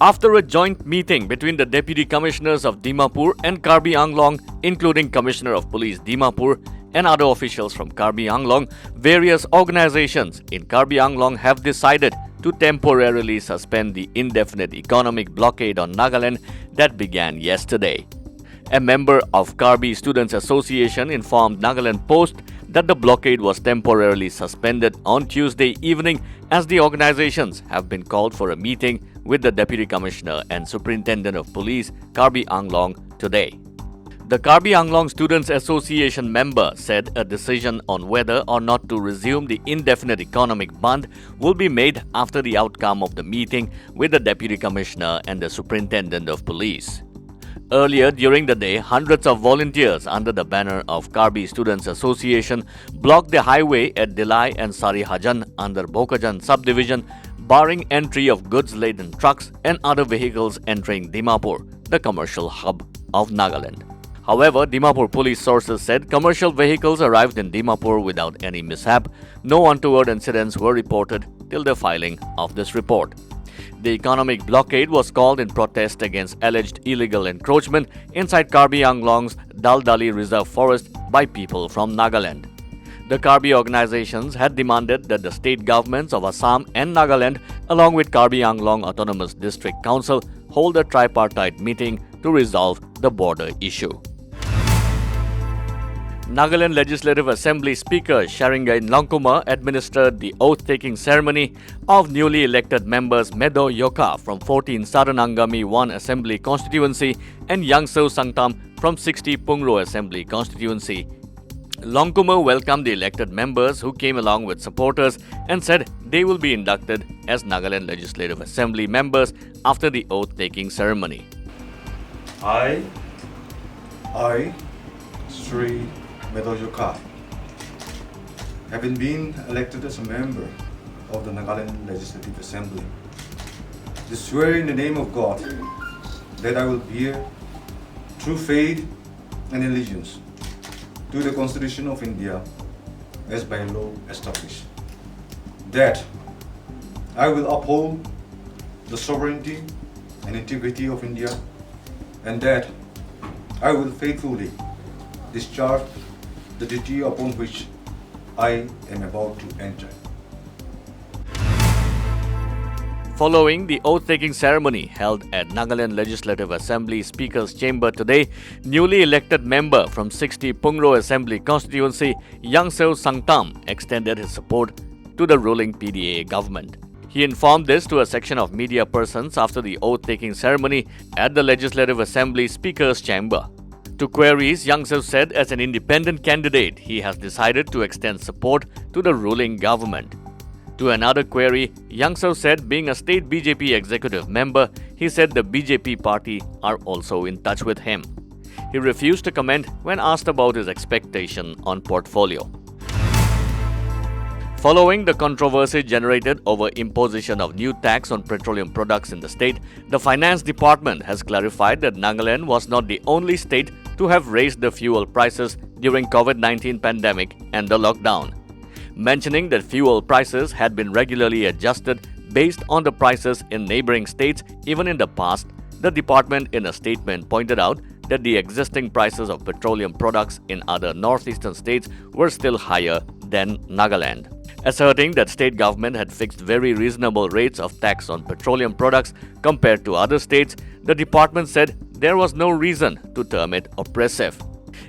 After a joint meeting between the Deputy Commissioners of Dimapur and Karbi Anglong, including Commissioner of Police Dimapur and other officials from Karbi Anglong, various organizations in Karbi Anglong have decided to temporarily suspend the indefinite economic blockade on Nagaland that began yesterday. A member of Karbi Students Association informed Nagaland Post that the blockade was temporarily suspended on Tuesday evening as the organizations have been called for a meeting with the Deputy Commissioner and Superintendent of Police Karbi Anglong today. The Karbi Anglong Students Association member said a decision on whether or not to resume the indefinite economic band will be made after the outcome of the meeting with the Deputy Commissioner and the Superintendent of Police. Earlier during the day, hundreds of volunteers under the banner of Karbi Students Association blocked the highway at Dilai and Sarihajan under Bokajan subdivision, barring entry of goods-laden trucks and other vehicles entering Dimapur, the commercial hub of Nagaland. However, Dimapur police sources said commercial vehicles arrived in Dimapur without any mishap. No untoward incidents were reported till the filing of this report. The economic blockade was called in protest against alleged illegal encroachment inside Karbi Anglong's Daldali Reserve Forest by people from Nagaland. The Karbi organizations had demanded that the state governments of Assam and Nagaland, along with Karbi Anglong Autonomous District Council, hold a tripartite meeting to resolve the border issue. Nagaland Legislative Assembly Speaker Sharingai Longkuma administered the oath-taking ceremony of newly elected members Medo Yoka from 14 Southern Angami 1 Assembly Constituency and Yangseo Sangtam from 60 Pungro Assembly Constituency. Longkuma welcomed the elected members who came along with supporters and said they will be inducted as Nagaland Legislative Assembly members after the oath-taking ceremony. I, Sri Medo Yoka, having been elected as a member of the Nagaland Legislative Assembly, do swear in the name of God that I will bear true faith and allegiance to the Constitution of India as by law established, that I will uphold the sovereignty and integrity of India, and that I will faithfully discharge the duty upon which I am about to enter. Following the oath-taking ceremony held at Nagaland Legislative Assembly Speaker's Chamber today, newly elected member from 60 Pungro Assembly Constituency, Yangseo Sangtam, extended his support to the ruling PDA government. He informed this to a section of media persons after the oath-taking ceremony at the Legislative Assembly Speaker's Chamber. To queries, Yangseo said as an independent candidate, he has decided to extend support to the ruling government. To another query, Yangseo said being a state BJP executive member, he said the BJP party are also in touch with him. He refused to comment when asked about his expectation on portfolio. Following the controversy generated over imposition of new tax on petroleum products in the state, the Finance Department has clarified that Nagaland was not the only state to have raised the fuel prices during COVID-19 pandemic and the lockdown. Mentioning that fuel prices had been regularly adjusted based on the prices in neighboring states even in the past, the department in a statement pointed out that the existing prices of petroleum products in other northeastern states were still higher than Nagaland. Asserting that state government had fixed very reasonable rates of tax on petroleum products compared to other states, the department said there was no reason to term it oppressive.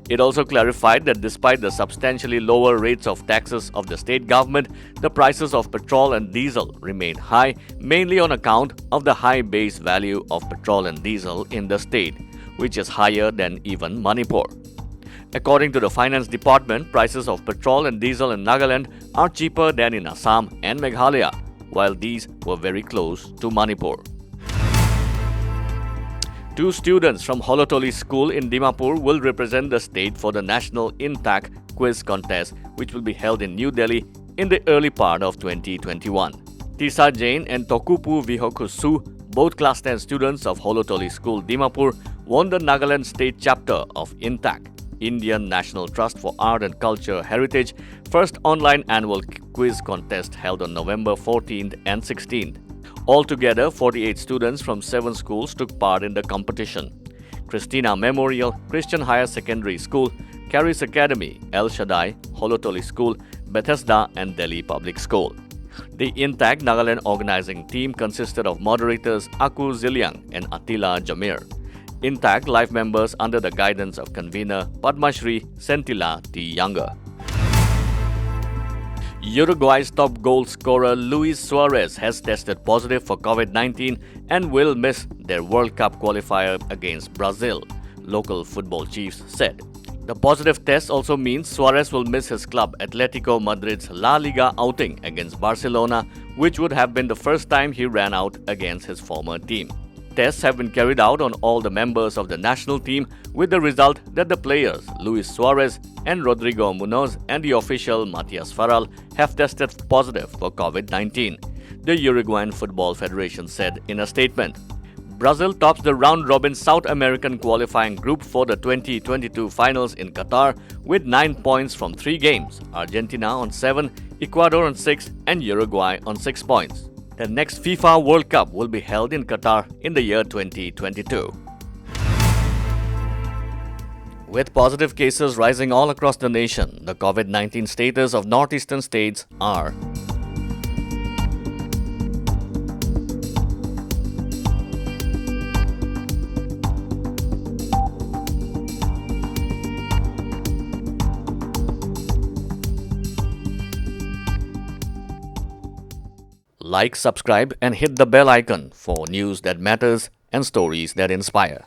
It also clarified that despite the substantially lower rates of taxes of the state government, the prices of petrol and diesel remained high, mainly on account of the high base value of petrol and diesel in the state, which is higher than even Manipur. According to the Finance Department, prices of petrol and diesel in Nagaland are cheaper than in Assam and Meghalaya, while these were very close to Manipur. Two students from Holotoli School in Dimapur will represent the state for the National INTAC Quiz Contest, which will be held in New Delhi in the early part of 2021. Tisa Jain and Tokupu Vihokusu, both Class 10 students of Holotoli School, Dimapur, won the Nagaland State Chapter of INTAC, Indian National Trust for Art and Culture Heritage, first online annual quiz contest held on November 14th and 16th. Altogether, 48 students from 7 schools took part in the competition. Christina Memorial, Christian Higher Secondary School, Charis Academy, El Shaddai, Holotoli School, Bethesda and Delhi Public School. The intact Nagaland organizing team consisted of moderators Aku Ziliang and Attila Jamir. Intact life members under the guidance of convener Padmashri Sentila T. Younger. Uruguay's top goal scorer Luis Suarez has tested positive for COVID-19 and will miss their World Cup qualifier against Brazil, local football chiefs said. The positive test also means Suarez will miss his club Atletico Madrid's La Liga outing against Barcelona, which would have been the first time he ran out against his former team. Tests have been carried out on all the members of the national team, with the result that the players Luis Suarez and Rodrigo Munoz and the official Matias Farral have tested positive for COVID-19, the Uruguayan Football Federation said in a statement. Brazil tops the round-robin South American qualifying group for the 2022 finals in Qatar with 9 points from 3 games, Argentina on 7, Ecuador on 6 and Uruguay on 6 points. The next FIFA World Cup will be held in Qatar in the year 2022. With positive cases rising all across the nation, the COVID-19 status of northeastern states are: like, subscribe and hit the bell icon for news that matters and stories that inspire.